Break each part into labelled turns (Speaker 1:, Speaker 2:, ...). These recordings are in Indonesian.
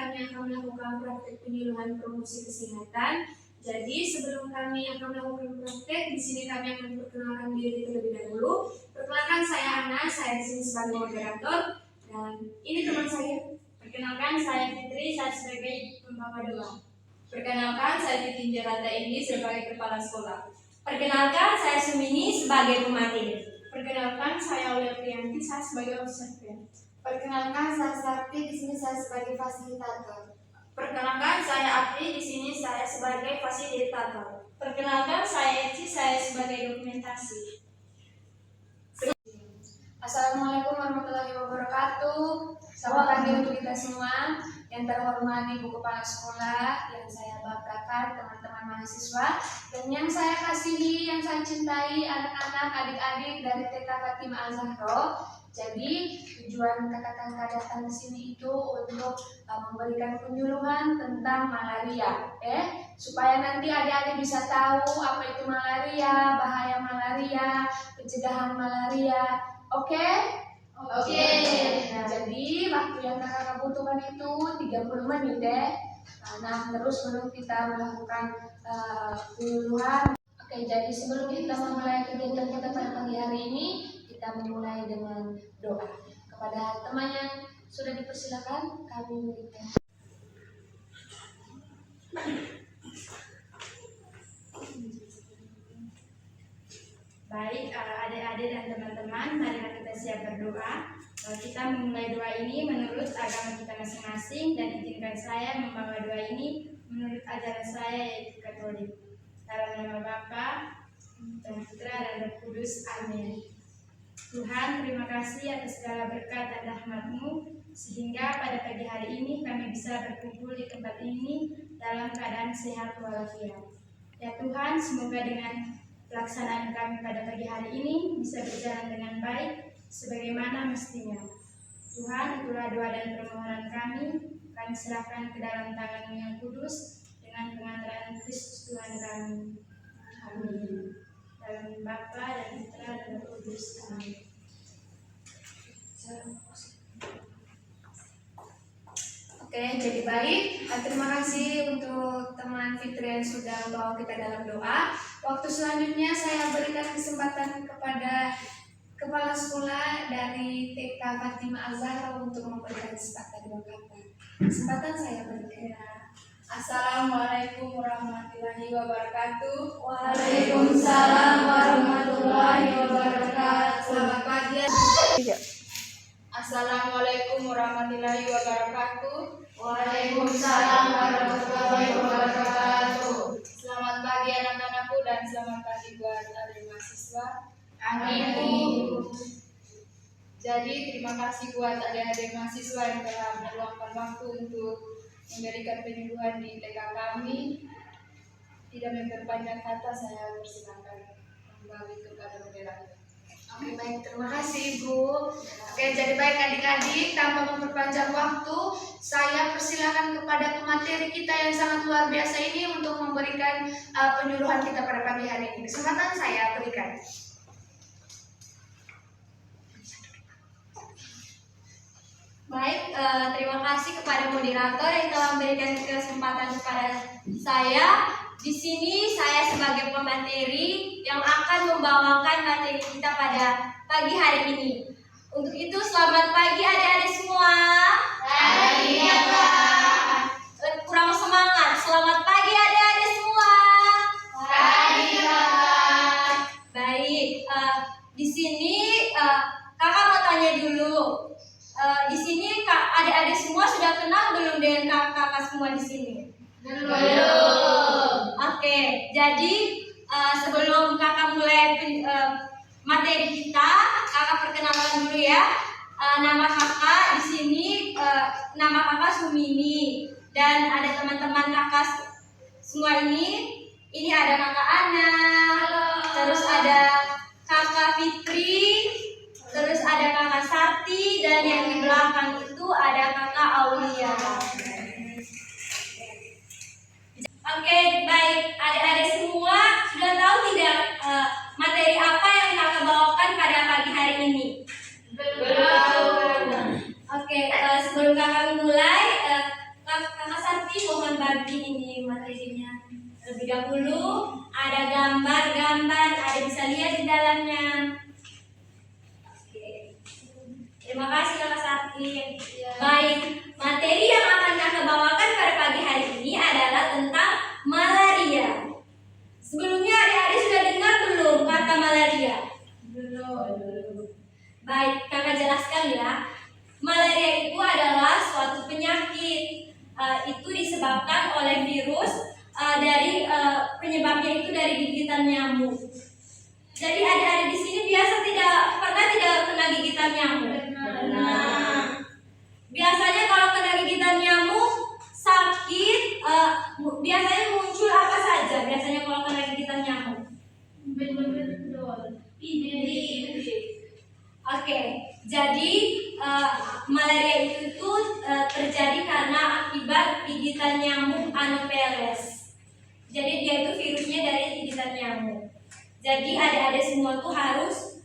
Speaker 1: kami akan melakukan praktek penyuluhan promosi kesehatan. Jadi sebelum kami akan melakukan praktek, di sini kami akan perkenalkan diri terlebih dahulu. Perkenalkan, saya Ana, saya di sini sebagai moderator, dan ini teman saya.
Speaker 2: Perkenalkan, saya Fitri, saya sebagai pembawa doa.
Speaker 3: Perkenalkan, saya Titin Jarata Indi sebagai kepala sekolah.
Speaker 2: Perkenalkan, saya Sumini sebagai pemateri.
Speaker 1: Perkenalkan, saya Aulia Priyanti, saya sebagai observer.
Speaker 4: Perkenalkan, saya Sakti, di sini saya sebagai fasilitator.
Speaker 3: Perkenalkan, saya Apri, di sini saya sebagai fasilitator.
Speaker 2: Perkenalkan, saya Eci, saya sebagai dokumentasi.
Speaker 4: Assalamualaikum warahmatullahi wabarakatuh. Selamat pagi untuk kita semua. Yang terhormat Ibu Kepala Sekolah, yang saya banggakan teman-teman mahasiswa, dan yang saya kasihi, yang saya cintai anak-anak, adik-adik dari TK Fatimah Al-Zahra. Jadi tujuan kakak-kakak datang ke sini itu untuk memberikan penyuluhan tentang malaria, supaya nanti adik-adik bisa tahu apa itu malaria, bahaya malaria, pencegahan malaria. Oke?
Speaker 3: Oke.
Speaker 4: Nah, jadi waktu yang kakak butuhkan itu 30 menit Nah, terus belum kita melakukan penyuluhan. Oke, jadi sebelum kita memulai kegiatan kita pada pagi hari ini, kita memulai dengan doa. Kepada teman yang sudah dipersilakan, kami memberikan.
Speaker 2: Baik, adik-adik dan teman-teman, marilah kita siap berdoa. Kita memulai doa ini menurut agama kita masing-masing, dan izinkan saya membawa doa ini menurut ajaran saya, yaitu Katolik. Dalam nama Bapa dan Putra dan Roh Kudus. Amin. Tuhan, terima kasih atas segala berkat dan rahmat-Mu, sehingga pada pagi hari ini kami bisa berkumpul di tempat ini dalam keadaan sehat walafiat. Ya Tuhan, semoga dengan pelaksanaan kami pada pagi hari ini bisa berjalan dengan baik sebagaimana mestinya. Tuhan, itulah doa dan permohonan kami serahkan ke dalam tangan-Mu yang kudus dengan pengantaran Kristus Tuhan kami. Amin. Dalam Bapa dan Putra dan Roh Kudus. Amin.
Speaker 4: Oke, jadi baik. Terima kasih untuk teman Fitri yang sudah membawa kita dalam doa. Waktu selanjutnya saya berikan kesempatan kepada Kepala Sekolah dari TK Fatimah Al-Zahra untuk memberikan sepatah dua kata. Kesempatan saya berikan.
Speaker 3: Assalamualaikum warahmatullahi wabarakatuh.
Speaker 4: Waalaikumsalam warahmatullahi wabarakatuh.
Speaker 3: Selamat pagi. Assalamualaikum warahmatullahi wabarakatuh.
Speaker 4: Waalaikumsalam warahmatullahi wabarakatuh.
Speaker 3: Selamat pagi anak-anakku dan selamat pagi buat adik mahasiswa.
Speaker 4: Amin.
Speaker 3: Jadi terima kasih buat adik-adik mahasiswa yang telah meluangkan waktu untuk memberikan penyuluhan di TK kami. Tidak memperpanjang kata, saya persilakan kembali kepada moderator.
Speaker 4: Oke, baik, terima kasih Ibu. Oke, jadi baik adik-adik, tanpa memperpanjang waktu, saya persilakan kepada pemateri kita yang sangat luar biasa ini untuk memberikan penyuluhan kita pada pagi hari ini. Kesempatan saya berikan.
Speaker 2: Baik, terima kasih kepada moderator yang telah memberikan kesempatan kepada saya. Di sini saya sebagai pemateri yang akan membawakan materi kita pada pagi hari ini. Untuk itu, selamat pagi adik-adik semua.
Speaker 4: Pagi, Kak.
Speaker 2: Kurang semangat. Selamat pagi adik-adik semua.
Speaker 4: Pagi, Kak.
Speaker 2: Baik, di sini kakak mau tanya dulu. Di sini adik-adik semua sudah kenal belum dengan kakak semua di sini?
Speaker 4: Belum.
Speaker 2: Oke, jadi sebelum kakak mulai materi kita, kakak perkenalkan dulu ya. Nama kakak di sini, nama kakak Sumini, dan ada teman-teman kakak semua ini. Ini ada kakak Ana, terus ada kakak Fitri, terus ada kakak Sakti, dan yang di belakang itu ada kakak Aulia. Oke, baik adik-adik semua, sudah tahu tidak materi apa yang kakak bawakan pada pagi hari ini?
Speaker 4: Belum.
Speaker 2: Oke, sebelum kakak mulai, kakak
Speaker 5: Terlebih dahulu ada gambar-gambar, ada bisa lihat di dalamnya. Oke. Terima kasih Kakak Sakti. Baik, materi yang akan Kakak bawakan pada pagi hari ini adalah tentang malaria. Sebelumnya adik-adik sudah dengar belum kata malaria? Belum. Baik, Kakak jelaskan ya. Malaria itu adalah suatu penyakit. Itu disebabkan oleh virus dari penyebabnya itu dari gigitan nyamuk. Jadi adik-adik di sini biasa pernah tidak kena gigitan nyamuk? Pernah. Biasanya kalau kena gigitan nyamuk sakit, biasanya muncul apa saja? Biasanya kalau kena gigitan nyamuk? Oke, jadi malaria itu terjadi karena akibat gigitan nyamuk Anopheles. Jadi dia itu virusnya dari gigitan nyamuk. Jadi adik-adik semua tuh harus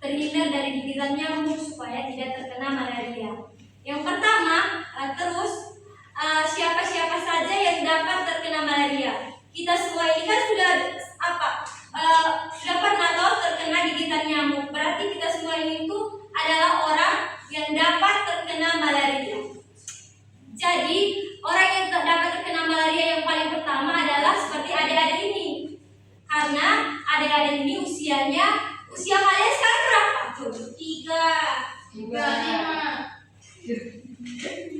Speaker 5: terhindar dari gigitan nyamuk supaya tidak terkena malaria. Yang pertama, siapa-siapa saja yang dapat terkena malaria. Kita semua ini kan sudah pernah tahu terkena gigitan nyamuk. Berarti kita semua ini tuh adalah orang yang dapat terkena malaria. Jadi orang yang dapat terkena malaria yang paling pertama adalah seperti adik-adik ini. Karena adik-adik ini usia kalian sekarang berapa? 3, 5.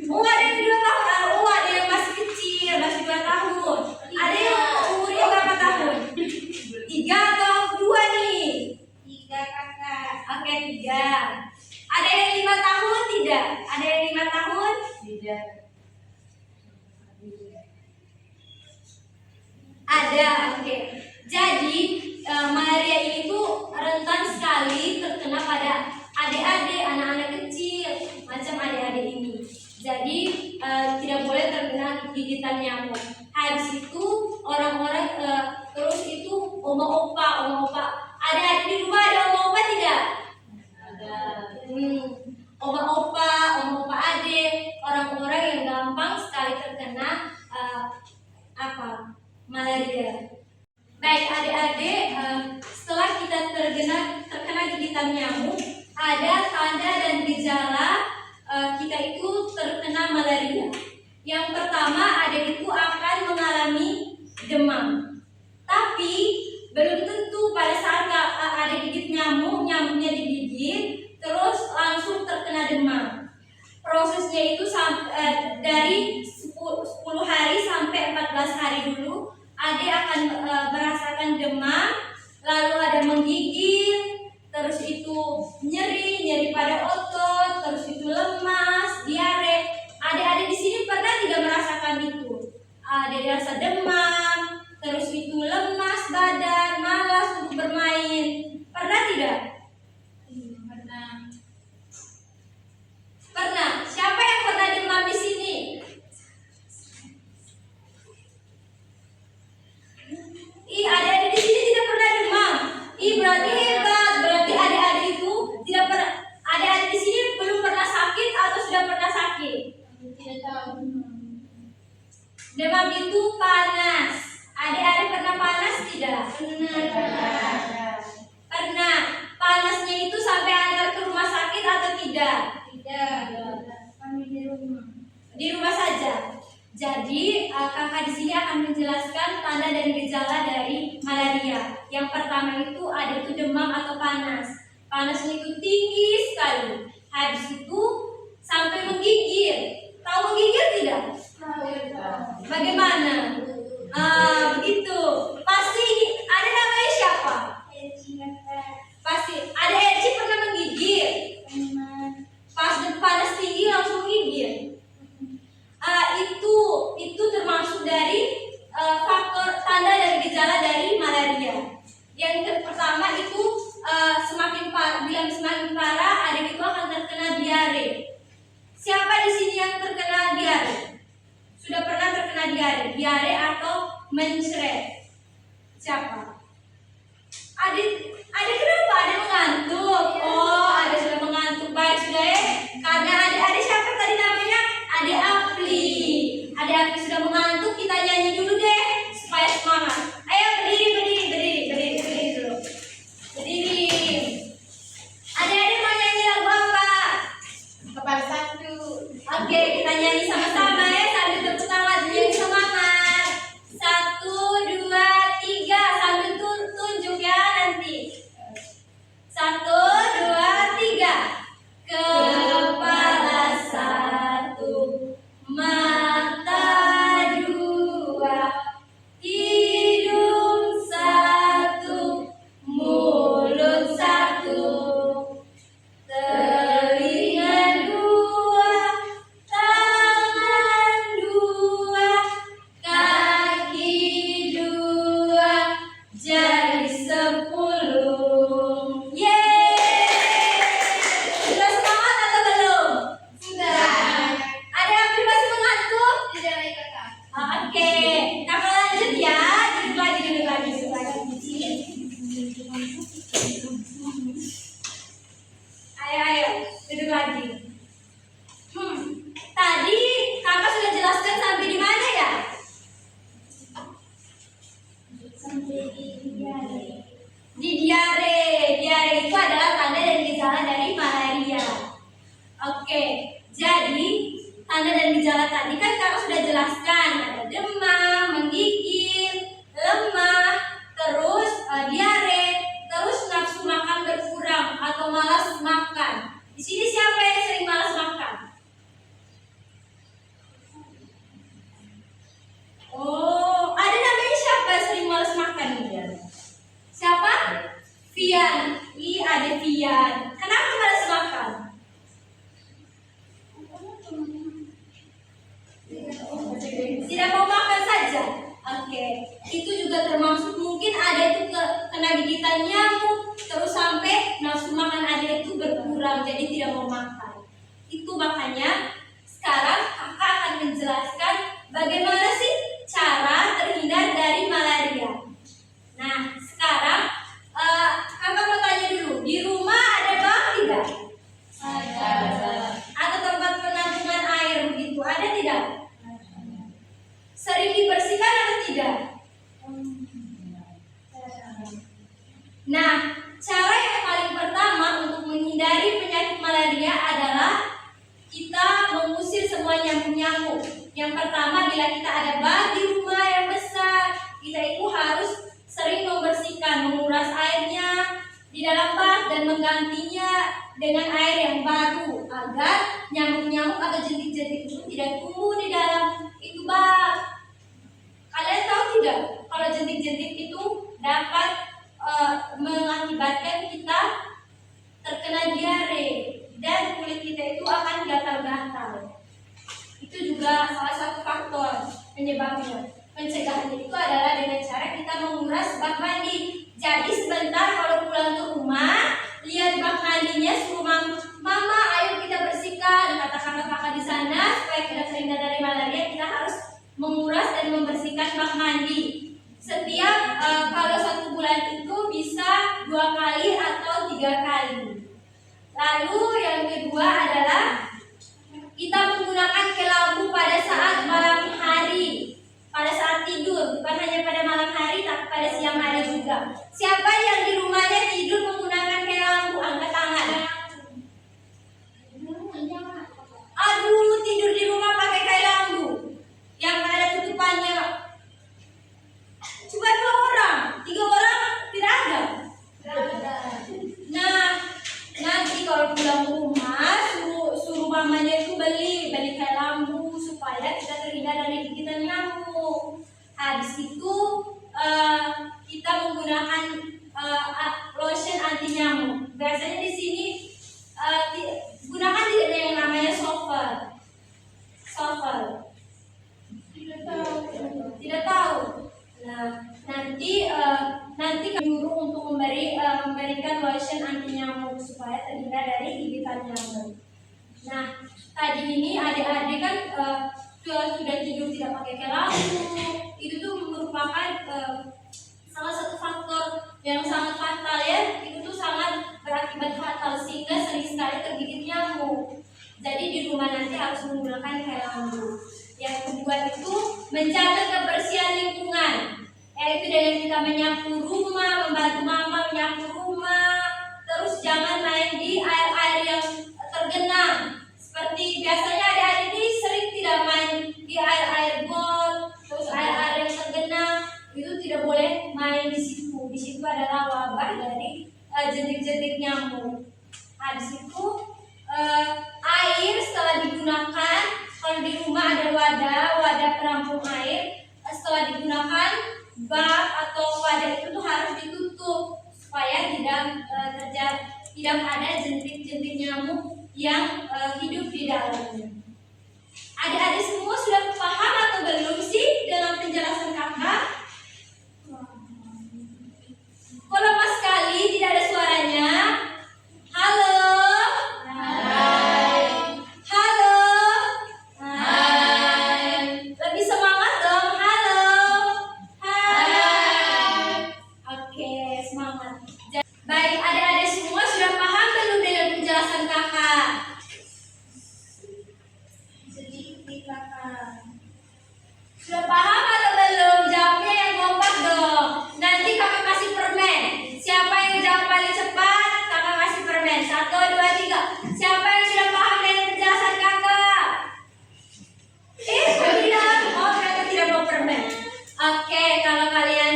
Speaker 5: Oh, ada yang 2 tahun. Oh, ada yang masih kecil, masih 2 tahun. Ada yang umurnya berapa tahun? 3 atau 2 nih? 3 kakak. Oke, 3. Ada yang 5 tahun tidak? Ada yang 5 tahun? Tidak. Ada, oke. Jadi malaria ini tuh rentan sekali terkena pada adik-adik, anak-anak kecil, macam adik-adik ini. Jadi tidak boleh terkena gigitan nyamuk. Habis itu orang-orang terus itu oma-opa. Adik-adik di rumah ada oma-opa tidak? Ada. Oma-opa adik, orang-orang yang gampang sekali terkena malaria. Baik adik-adik, setelah kita terkena gigitan nyamuk, ada tanda dan gejala kita itu terkena malaria. Yang pertama, adik itu akan mengalami demam. Tapi belum tentu pada saat ada gigit nyamuknya digigit, terus langsung terkena demam. Prosesnya itu dari 10 hari sampai 14 hari dulu, adik akan merasakan demam, lalu ada menggigil, terus itu nyeri pada otot, terus itu lemas, diare. Adik-adik di sini pernah tidak merasakan itu? Ada rasa demam, terus itu lemas badan, malas untuk bermain. Pernah tidak? Pernah. Siapa yang pernah demam di sini? Adik-adik di sini tidak pernah demam. Berarti hebat. Berarti adik-adik itu tidak pernah. Adik-adik di sini belum pernah sakit atau sudah pernah sakit? Tidak tahu. Demam itu panas. Adik-adik pernah panas tidak? Pernah. Panasnya itu sampai antar ke rumah sakit atau tidak? Tidak. Kami di rumah saja. Jadi kakak di sini akan menjelaskan tanda dan gejala dari malaria. Yang pertama itu ada itu demam atau panas. Panasnya itu tinggi sekali. Habis itu sampai menggigil. Tahu menggigil tidak? Bagaimana? Begitu. Pasti ada namanya siapa? Pasti ada Eci pernah menggigil. Pas panas tinggi langsung menggigil. Itu termasuk dari faktor tanda dan gejala dari malaria. Yang pertama itu bila semakin parah, adik itu akan terkena diare. Siapa di sini yang terkena diare? Sudah pernah terkena diare atau mencret? Siapa? Adik kenapa? Adik mengantuk. Oh, adik sudah mengantuk. Baik sudah ya. Karena adik siapa tadi namanya? Adik Afli. Adik sudah mengantuk, kita nyanyi dulu deh supaya semangat. Iya, kenapa malas makan? Tidak mau makan saja. Oke, itu juga termasuk mungkin ada itu kena gigitan nyamuk, terus sampai nafsu makan ada itu berkurang, jadi tidak mau makan. Itu makanya sekarang kakak akan menjelaskan bagaimana sih cara terhindar dari malaria. Nah, sekarang kakak mau tanya dulu, di rumah ada bak tidak? Atau tempat penampungan air begitu, ada tidak? Sering dibersihkan atau tidak? Nah, cara yang paling pertama untuk menghindari penyakit malaria adalah kita mengusir semua nyamuk-nyamuk. Yang pertama, bila kita ada bak di rumah yang besar, kita itu harus sering membersihkan, menguras airnya di dalam bak dan menggantinya dengan air yang baru agar nyamuk-nyamuk atau jentik-jentik itu tidak tumbuh di dalam itu bak. Kalian tahu tidak kalau jentik-jentik itu dapat mengakibatkan kita terkena diare dan kulit kita itu akan gatal-gatal. Itu juga salah satu faktor penyebabnya. Pencegahannya itu adalah dengan cara kita menguras bak mandi. Jadi sebentar kalau pulang ke rumah, lihat bak mandinya, suruh mama ayo kita bersihkan, kata kakak di sana supaya kita terhindar dari malaria. Kita harus menguras dan membersihkan bak mandi. Setiap kalau 1 bulan itu bisa 2 kali atau 3 kali. Lalu yang kedua adalah kita menggunakan kelambu pada saat malam hari, pada saat tidur, bukan hanya pada malam hari tapi pada siang hari juga. Siapa yang di rumahnya tidur menggunakan kelambu, angkat tangan. Aduh, tidur di rumah pakai kelambu yang ada tutupannya. Cuma 2 orang, 3 orang tidak ada. Nah, nanti kalau pulang ke rumah suruh mamanya itu beli kelambu supaya kita terhindar dari gigitan nyamuk. Habis itu kita menggunakan lotion anti nyamuk. Biasanya di sini gunakan yang namanya Sovel. Tidak tahu. Nah, nanti kami nyuruh untuk memberikan lotion anti nyamuk supaya terhindar dari gigitan nyamuk. Nah, tadi ini adik-adik kan sudah tidur tidak pakai kelambu. Itu tuh merupakan salah satu faktor yang sangat fatal ya. Itu tuh sangat berakibat fatal sehingga sering sekali tergigit nyamuk. Jadi di rumah nanti harus menggunakan kelambu. Yang kedua itu menjaga kebersihan lingkungan, yaitu dengan kita menyapu rumah, membantu mama menyapu rumah. Terus jangan main di air-air yang tergenang. Seperti biasanya adik-adik ini sering tidak main di air-air got, terus air-air yang tergenang. Itu tidak boleh main di situ. Di situ adalah wabah dari jentik-jentik nyamuk. Habis itu air setelah digunakan, kalau di rumah ada wadah penampung air, setelah digunakan bak atau wadah itu tuh harus ditutup supaya tidak ada jentik-jentik nyamuk yang hidup di dalamnya. Adik-adik semua sudah paham atau belum sih dengan penjelasan kakak? Kok lemah sekali, tidak ada suaranya? Halo? Hai. Halo? Hai. Lebih semangat dong. Halo. Hai. Oke, semangat. Baik, adik-adik semua sudah paham belum dengan penjelasan kakak? Sedikit kakak. Sudah paham atau belum? Jawabnya yang kompak dong. Nanti kakak kasih permen. Siapa yang jawab paling cepat, kakak kasih permen. 1, 2, 3. Siapa yang sudah paham dengan penjelasan kakak? Tidak. Oh, kakak tidak mau permen. Oke, kalau kalian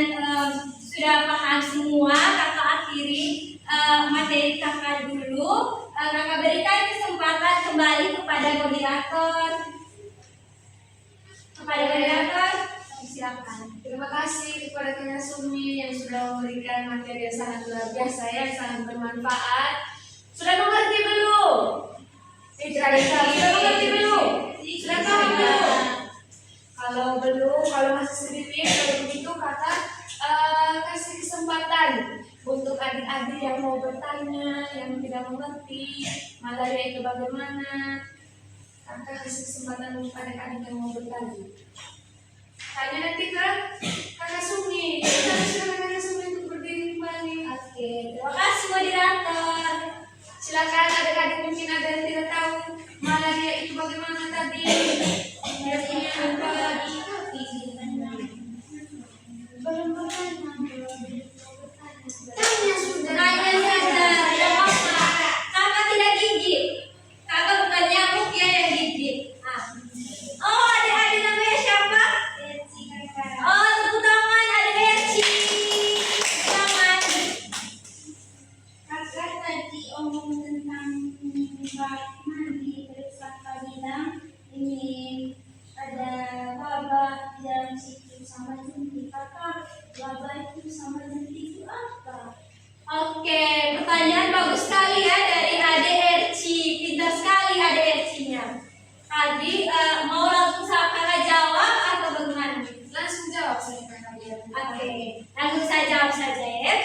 Speaker 5: sudah paham semua, kakak akhiri materi kakak dulu. Kakak berikan kesempatan kembali kepada moderator.
Speaker 4: Silakan. Terima kasih kepada Kak Sumi yang sudah memberikan materi yang sangat luar biasa, yang sangat bermanfaat.
Speaker 1: Sudah mengerti belum? Sudah mengerti belum? Sudah tahu belum? Kalau belum, kalau masih sedikit, kalau begitu kakak kasih kesempatan untuk adik-adik yang mau bertanya, yang tidak mengerti malaria itu bagaimana. Kakak kasih kesempatan untuk adik-adik yang mau bertanya. Tanya nanti ke kakak Sumi. Silakan kakak Sumi untuk berdiri kembali.
Speaker 5: Oke, terima kasih moderator.
Speaker 1: Silakan adik-adik, mungkin ada yang tidak tahu malaria itu bagaimana tadi. Artinya apa? Tanya sudah.
Speaker 5: Tanya saja, tidak apa-apa. Kakak tidak gigit. Kakak bukan nyamuk ya yang gigit. Oh, adik-adik namanya siapa? Oh, tepuk tangan, adik Erci. Tepuk tangan.
Speaker 2: Kakak tadi omong tentang bak mandi, terus kakak bilang ini ada wabah yang situ sama jentik. Kakak, wabah itu sama jentik itu apa?
Speaker 5: Oke, pertanyaan bagus sekali ya dari adik Erci. Pintar sekali adik Ercinya. Tadi mau langsung kakak jawab atau bagaimana?
Speaker 1: Langsung jawab saya kakak biar.
Speaker 5: Oke, langsung saya jawab saja ya.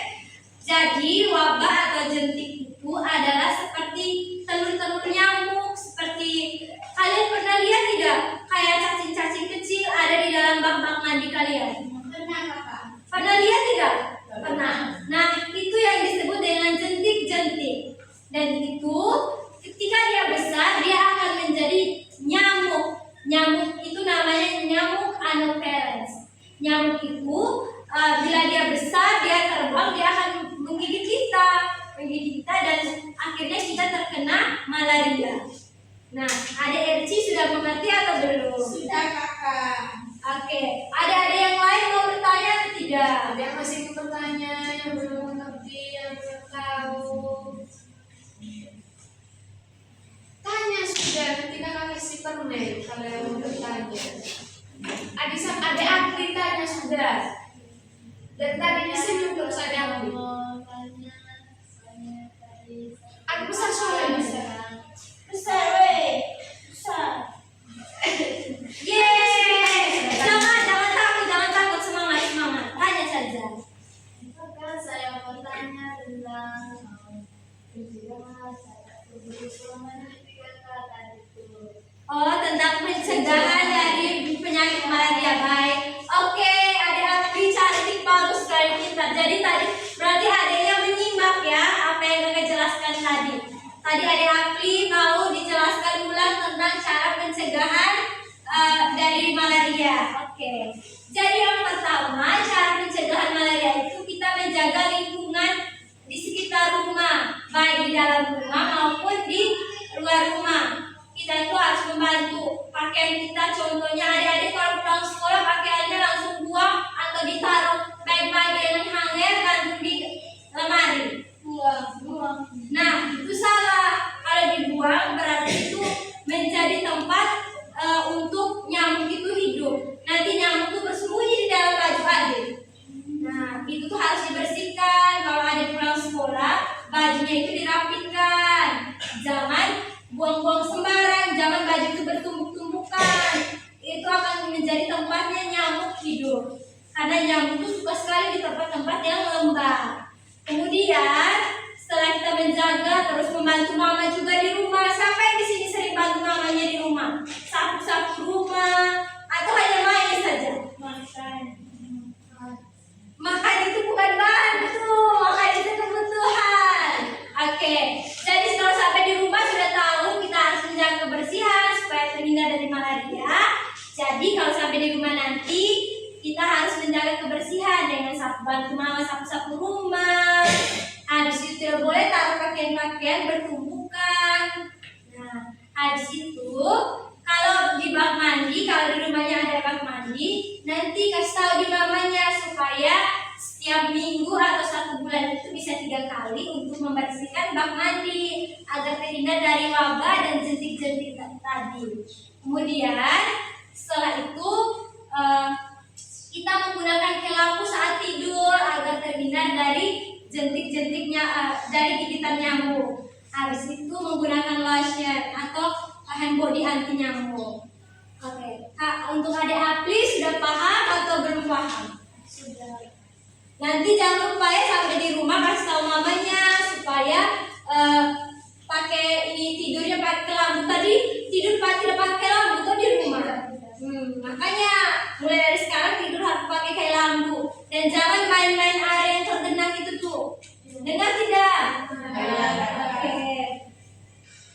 Speaker 5: Jadi wabah atau jentik itu adalah seperti telur-telur nyamuk. Seperti kalian pernah lihat tidak? Kayak cacing-cacing kecil ada di dalam bak-bak mandi kalian.
Speaker 2: Pernah kakak?
Speaker 5: Pernah lihat tidak? Pernah. Nah, itu yang disebut dengan jentik-jentik. Dan itu ketika dia besar, dia akan menjadi nyamuk. Nyamuk itu namanya nyamuk Anopheles. Nyamuk itu bila dia besar, dia terbang, dia akan menggigit kita, dan akhirnya kita terkena malaria. Nah, adik Erci sudah mengerti atau belum?
Speaker 2: Sudah kakak.
Speaker 5: Oke, ada yang lain mau bertanya atau tidak?
Speaker 1: Ada yang masih ingin bertanya, yang belum mengerti, yang belum tahu. Tanya sudah, nanti kakak kasih permen kalau yang mau bertanya. Adik Akri tanya sudah. Dan tadi senyum terus adik Akri. Adik besar soalnya besar.
Speaker 5: Besar weh, besar. Yeay, jangan takut, semangat. Tanya saja.
Speaker 2: Kakak, saya mau tanya tentang pencegahan
Speaker 5: Oh, tentang pencegahan dari penyakit malaria. Baik. Oke, adik Akri cantik, bagus sekali pintar. Jadi tadi berarti adiknya menyimak ya apa yang kakak jelaskan tadi. Tadi adik Akri mau dijelaskan ulang tentang cara pencegahan dari malaria. Oke. Jadi yang pertama, cara pencegahan malaria itu kita menjaga lingkungan di sekitar rumah, baik di dalam rumah maupun di luar rumah. Kita itu harus membantu pakaian kita. Contohnya adik-adik kalau pulang sekolah pakaiannya langsung buang atau ditaruh baik-baik dengan hanger gantung di lemari.
Speaker 2: buang.
Speaker 5: Nah, itu salah. Kalau dibuang berarti itu menjadi tempat untuk nyamuk itu hidup. Nanti nyamuk itu bersembunyi di dalam baju adik. Nah, itu tuh harus dibersihkan. Kalau adik pulang sekolah, bajunya itu dirapikan. Jangan buang-buang sembarang, jangan baju itu bertumpuk-tumpukan. Itu akan menjadi tempatnya nyamuk hidup. Karena nyamuk itu suka sekali di tempat-tempat yang lembab. Kemudian setelah kita menjaga, terus membantu mama juga di rumah. Siapa yang di sini sering bantu mamanya di rumah? Sapu-sapu rumah atau hanya main saja? Makan itu bukan bantu, makan itu kebutuhan. Oke, jadi setelah sampai di rumah sudah tahu kita harus menjaga kebersihan supaya terhindar dari malaria. Jadi kalau sampai di rumah nanti kita harus menjaga kebersihan dengan bantu mama sapu-sapu rumah. Habis itu tidak boleh taruh pakaian-pakaian bertumpukan. Nah, habis itu kalau di bak mandi, kalau di rumahnya ada bak mandi, nanti kasih tahu di mamanya supaya setiap minggu atau 1 bulan itu bisa 3 kali untuk membersihkan bak mandi agar terhindar dari wabah dan jentik-jentik tadi. Kemudian setelah itu kita menggunakan lampu saat tidur agar terhindar dari jentik-jentiknya, dari gigitan nyamuk. Habis Untuk adik Apli sudah paham atau belum paham?
Speaker 1: Sudah.
Speaker 5: Nanti jangan lupa ya sampai di rumah kasih tahu mamanya supaya pakai ini tidurnya pakai lampu. Tadi tidur tidak pakai lampu tuh di rumah. Makanya mulai dari sekarang tidur harus pakai kayak lampu dan jangan main-main air yang tergenang itu tuh. Dengar tidak? Oke.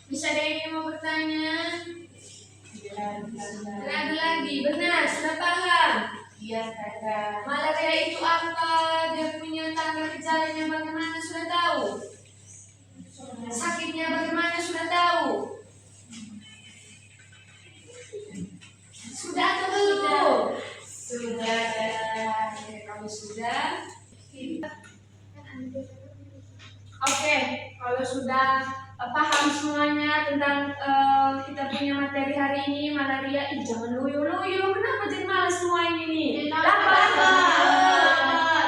Speaker 1: Bisa ada yang mau bertanya? Ada lagi, benar, sudah paham.
Speaker 2: Iya, Kakak.
Speaker 1: Malaria itu apa? Dia punya tanda gejalanya bagaimana sudah tahu? Sakitnya bagaimana sudah tahu? Sudah atau belum?
Speaker 2: Sudah.
Speaker 1: Kamu sudah? Oke, kalau sudah paham semuanya tentang kita punya materi hari ini malaria, jangan loyo-loyo. Kenapa jadi malas semua ini nih? Lapar.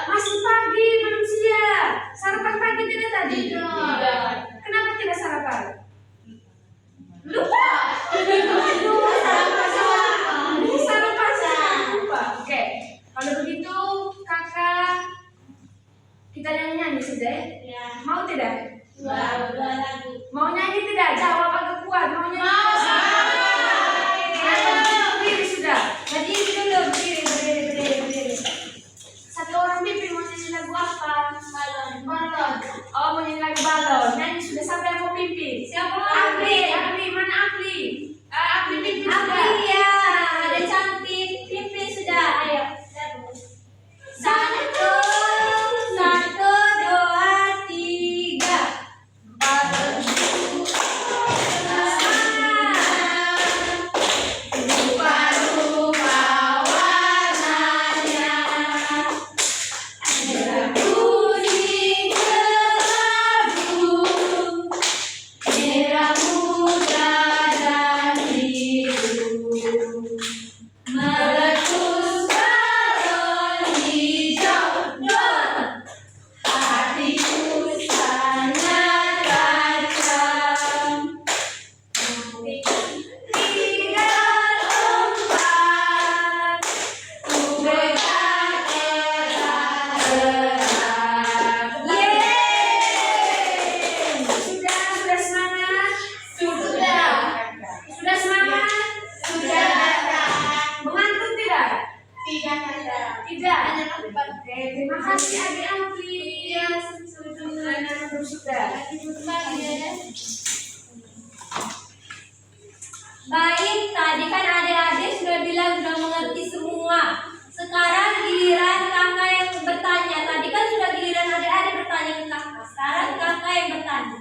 Speaker 1: Masih pagi belum siang. Sarapan pagi tidak tadi?
Speaker 2: Tidak.
Speaker 1: Kenapa tidak sarapan? Lupa. Sarapan lupa. Oke, kalau begitu kakak kita nyanyi saja ya?
Speaker 5: Ya.
Speaker 1: Mau tidak?
Speaker 5: Dua lagu.
Speaker 1: Mau nyanyi tidak? Jawab agak kuat. Mau nyanyi? Berdiri sudah.
Speaker 5: Berdiri dulu, berdiri.
Speaker 1: Satu orang pimpin mau nyanyi lagu apa?
Speaker 5: Balon.
Speaker 1: Oh, mau nyanyi lagu balon. Nyanyi sudah, siapa yang mau pimpin?
Speaker 5: Siapa?
Speaker 1: Apli, mana Apli? Apli pimpin sudah.
Speaker 5: Apli ya, ada cantik. Pimpin sudah. Ayo. Satu, dua, tiga. Merah muda dan biru. Baik, tadi kan adik-adik sudah bilang sudah mengerti semua. Sekarang giliran kakak yang bertanya. Tadi kan sudah giliran adik-adik bertanya ke kakak. Sekarang kakak yang bertanya.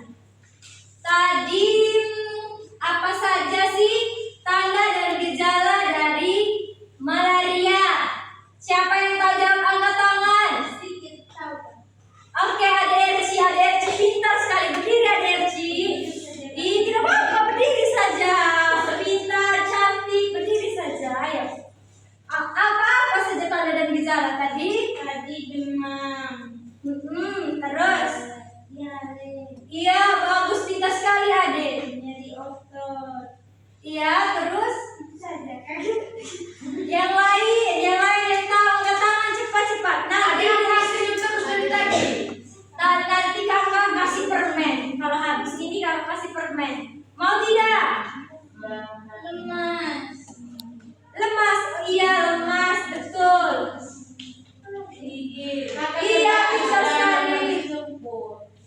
Speaker 5: Tadi apa saja sih tanda dan gejala dari malaria? Siapa yang tahu jawab angkat tangan? Sedikit tahu. Oke, Adik Erci pintar sekali. Berdiri Adik Erci. Tidak apa-apa, berdiri saja. Pintar, cantik, berdiri saja. Ayo. Apa saja tanda dan gejala tadi? Tadi demam. Terus? Iya, bagus, pintar sekali Adik. Nyeri otot. Iya, terus? Itu saja kan?
Speaker 1: Yang lain yang tahu angkat tangan cepat. Nanti senyum terus dari tadi. Nanti kakak kasih permen. Kalau habis ini kakak kasih permen. Mau tidak?
Speaker 5: Lemas.
Speaker 1: Lemas, iya lemas, betul. Iya, pintar sekali.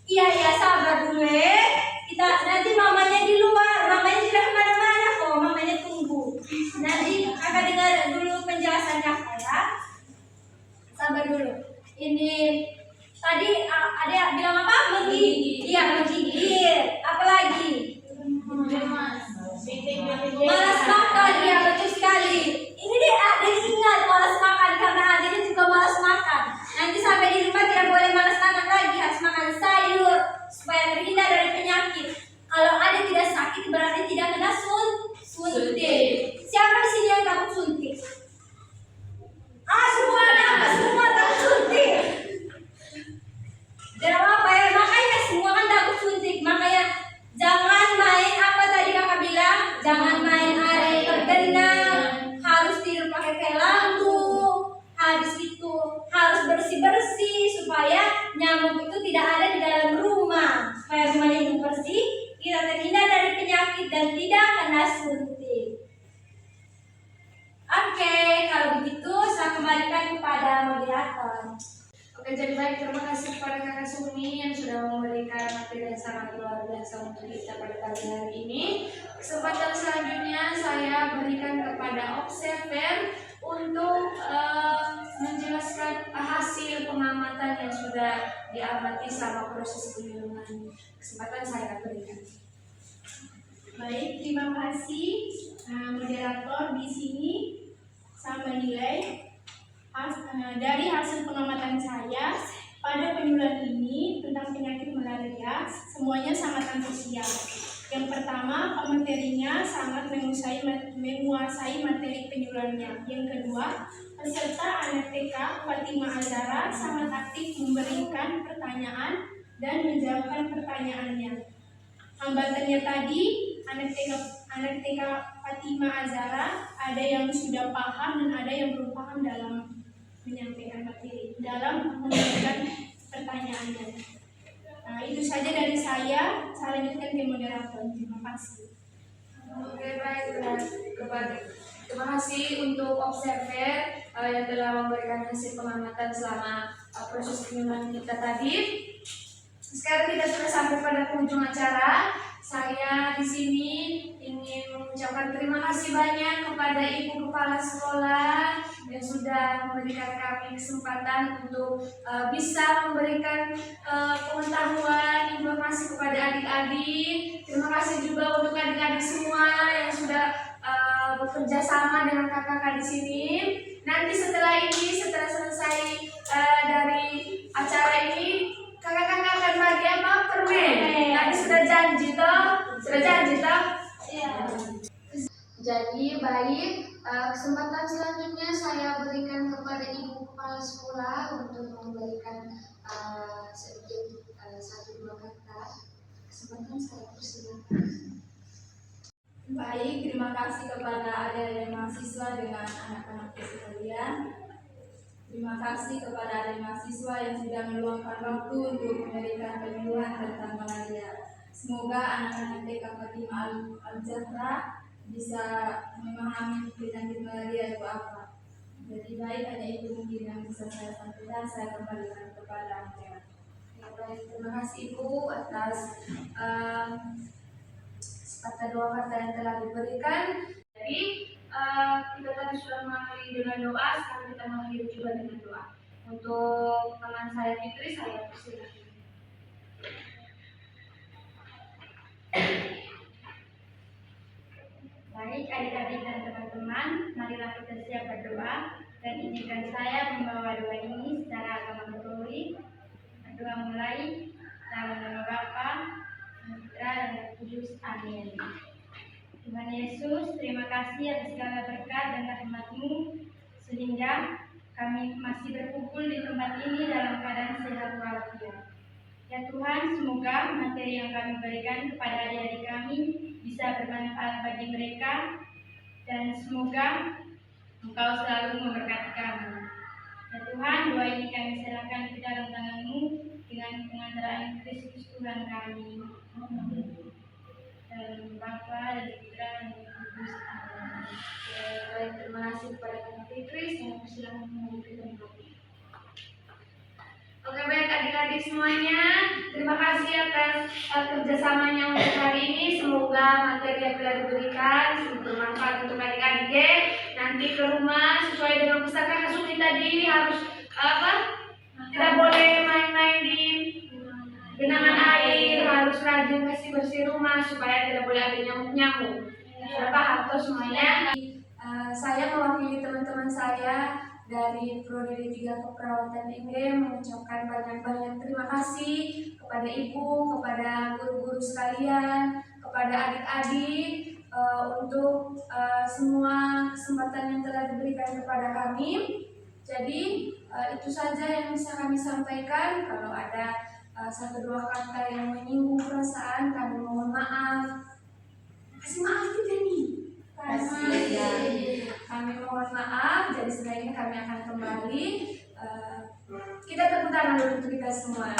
Speaker 1: Iya, sabar dulu ya. Kita nanti mamanya di luar, mamanya tidak kemana-mana kok, mamanya tunggu. Nanti kakak dengar dulu penjelasan kakak ya. Sabar dulu. Ini tadi ada bilang apa? Menggigit. Iya, menggigit. Apalagi? Malas makan, ya betul sekali. Ini deh ada ingat malas makan karena adanya juga malas makan. Nanti sampai di rumah tidak boleh malas makan lagi, harus makan sayur supaya terhindar dari penyakit. Kalau ada tidak sakit berarti tidak kena suntik. Siapa di sini yang takut suntik? Semua takut suntik. Tidak apa ya, makanya semua kan takut suntik. Makanya jangan main apa tadi kakak bilang, jangan main air tergenang, harus tidur
Speaker 5: pakai lampu. Habis itu harus bersih-bersih supaya nyamuk itu tidak ada di dalam rumah. Supaya rumahnya itu bersih, kita terhindar dari penyakit dan tidak kena suntik. Oke, kalau begitu saya kembalikan kepada moderator.
Speaker 1: Oke, jadi baik, terima kasih kepada Kakak Sumi yang sudah memberikan materi yang sangat luar biasa untuk kita pada pagi hari ini. Kesempatan selanjutnya saya berikan kepada observer untuk menjelaskan hasil pengamatan yang sudah diamati selama proses pengiriman. Kesempatan saya berikan.
Speaker 2: Baik, terima kasih moderator. Di sini saya menilai dari hasil pengamatan saya pada penyuluhan ini tentang penyakit malaria, semuanya sangat antusias. Yang pertama, pematerinya sangat menguasai materi penyuluhannya. Yang kedua, peserta anak TK Fatima Azara sangat aktif memberikan pertanyaan dan menjawabkan pertanyaannya. Hambatannya tadi, anak TK Fatima Azara ada yang sudah paham dan ada yang belum paham dalam menyampaikan materi, dalam memberikan pertanyaannya. Nah, itu saja dari saya. Saya lanjutkan ke moderator. Terima kasih.
Speaker 1: Oke, baik, terima kasih untuk observer yang telah memberikan hasil pengamatan selama proses penyuluhan kita tadi. Sekarang kita sudah sampai pada penghujung acara. Saya di sini ingin mengucapkan terima kasih banyak kepada Ibu Kepala Sekolah yang sudah memberikan kami kesempatan untuk bisa memberikan pengetahuan, informasi kepada adik-adik. Terima kasih juga untuk adik-adik semua yang sudah bekerja sama dengan kakak-kakak di sini. Nanti setelah selesai dari acara ini, kakak-kakak akan bagi apa? Permen. Tadi sudah janji toh? Iya. Jadi baik, kesempatan selanjutnya saya berikan kepada Ibu Kepala Sekolah untuk memberikan sedikit satu dua kata. Kesempatan saya persilakan.
Speaker 2: Baik, terima kasih kepada adik-adik mahasiswa dengan anak-anak sekalian. Terima kasih kepada adik mahasiswa yang sudah meluangkan waktu untuk memberikan penyuluhan tentang malaria. Semoga anak-anak TK Fatima Al-Zahra bisa memahami penyakit malaria itu apa. Jadi baik, hanya itu mungkin yang bisa saya sampaikan. Saya kembalikan kepada moderator.
Speaker 1: Ya, baik, terima kasih Ibu atas kata doa kata yang telah diberikan. Jadi kita tadi sudah mengakhiri dengan doa, sekarang kita mengakhiri juga dengan doa. Untuk teman saya Fitri, saya persilakan.
Speaker 2: Baik adik-adik dan teman-teman, marilah kita siap berdoa dan izinkan saya membawa doa ini secara agama Katolik. Doa mulai dalam nama Bapa, Putra dan Roh Kudus. Amin. Tuhan Yesus, terima kasih atas segala berkat dan rahmat-Mu sehingga kami masih berkumpul di tempat ini dalam keadaan sehat walafiat. Ya Tuhan, semoga materi yang kami berikan kepada adik-adik kami bisa bermanfaat bagi mereka dan semoga Engkau selalu memberkati kami. Ya Tuhan, doa ini kami serahkan ke dalam tangan-Mu dengan pengantaraan Kristus Tuhan kami. Dan Bapa dan Putra dan Roh Kudus. Amin.
Speaker 1: Baik, terima kasih kepada Kak Fitri. Saya persilakan memberikan doa. Oke, baik adik-adik semuanya, terima kasih atas kerjasamanya untuk hari ini. Semoga materi yang telah diberikan bermanfaat untuk adik-adik. Nanti ke rumah sesuai dengan pesan Kak Sumi tadi harus apa? Tidak boleh main-main di genangan air, harus rajin bersih-bersih rumah supaya tidak boleh ada nyamuk-nyamuk. Sudah paham toh semuanya? Saya mewakili teman-teman saya dari Prodi 3 Keperawatan ING mengucapkan banyak-banyak terima kasih kepada Ibu, kepada guru-guru sekalian, kepada adik-adik untuk semua kesempatan yang telah diberikan kepada kami. Jadi itu saja yang bisa kami sampaikan. Kalau ada satu dua kata yang menyinggung perasaan, kami mohon maaf. Kasih maaf tidak nih? Kasih.
Speaker 4: Kami mohon maaf, jadi setelah ini kami akan kembali. Kita tepuk tangan dulu untuk kita semua.